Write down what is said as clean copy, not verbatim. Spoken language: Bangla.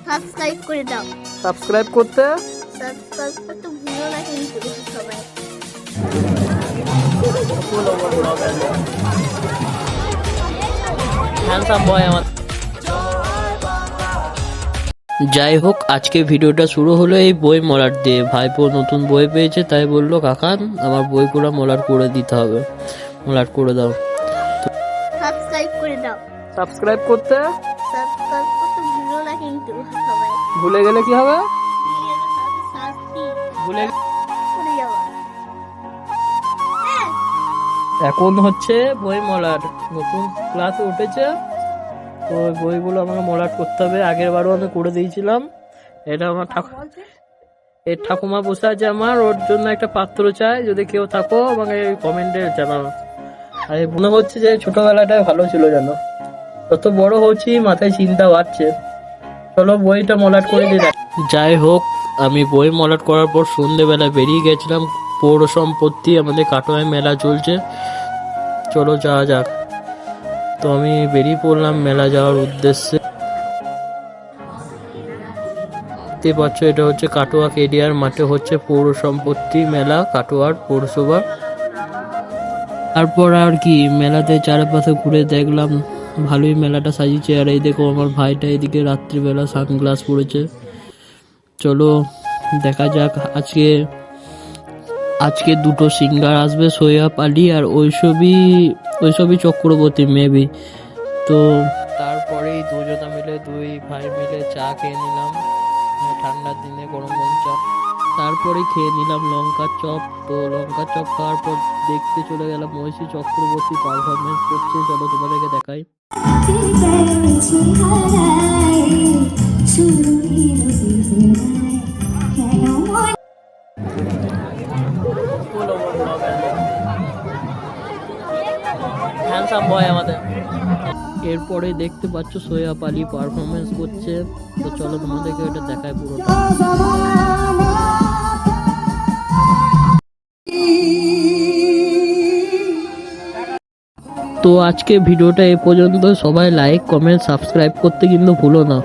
সাবস্ক্রাইব করে দাও। সাবস্ক্রাইব করতে ভুলো না কিন্তু সবাই। হ্যান্ডসাম বয় আমার। যাই হোক, আজকে ভিডিওটা শুরু হলো এই বই মলাট দিয়ে। ভাইপো নতুন বই পেয়েছে, তাই বললো কাকান আমার বইগুলো মলাট করে দিতে হবে, মলাট করে দাও। সাবস্ক্রাইব করে দাও। সাবস্ক্রাইব করতে ভুলো না কিন্তু সবাই। ভুলে গেলে কি হবে? ভুলে এখন হচ্ছে বই মলাট, নতুন ক্লাসে উঠেছে তো ওই বইগুলো আমাকে মলাট করতে হবে। আগের বারও আমি করে দিয়েছিলাম। এটা আমার ঠাকুমা বসে আছে আমার, ওর জন্য একটা পাত্র চাই। যদি কেউ থাকো আমাকে কমেন্টে জানাও। আর মনে হচ্ছে যে ছোটবেলাটাই ভালো ছিল, জানো, যত বড় হচ্ছি মাথায় চিন্তা বাড়ছে। চলো বইটা মলাট করে দিই। যাই হোক, আমি বই মলাট করার পর সন্ধ্যেবেলা বেরিয়ে গেছিলাম। পৌর সম্পত্তি আমাদের কাটোয়ায় মেলা চলছে, চলো যাওয়া যাক। তো আমি বেরিয়ে পড়লাম মেলা যাওয়ার উদ্দেশ্যে। দেখতে পাচ্ছ এটা হচ্ছে কাটোয়া কেডিআর মাঠে হচ্ছে পৌর সম্পত্তি মেলা, কাটোয়ার পৌরসভা। তারপর আর কি, মেলাতে চারপাশে ঘুরে দেখলাম ভালোই মেলাটা সাজিয়েছে। আর এই দেখো আমার ভাইটা এদিকে রাত্রিবেলা সানগ্লাস পরেছে। চলো দেখা যাক। আজকে দুটো সিঙ্গার আসবে, সৈয়ব আলী আর ঐশবী চক্রবর্তী মেবি। তো তারপরেই দুজনা মিলে, দুই ভাই মিলে চা খেয়ে নিলাম, ঠান্ডার দিনে গরম গরম চা। তারপরে খেয়ে নিলাম লঙ্কার চপ। তো লঙ্কার চপ খাওয়ার পর দেখতে চলে গেলাম ঐশী চক্রবর্তী পারফরমেন্স করছে। চলো তোমাদেরকে দেখাই। হ্যান্ডসাম বয় আমাদের। এরপরে দেখতে পাচ্ছ সৈয়ব আলী পারফরমেন্স করছে। তো চলো তোমাদেরকে ওটা দেখায় পুরোটা। তো আজকে ভিডিওটা এ পর্যন্ত। সবাই লাইক, কমেন্ট, সাবস্ক্রাইব করতে কিন্তু ভুলো না।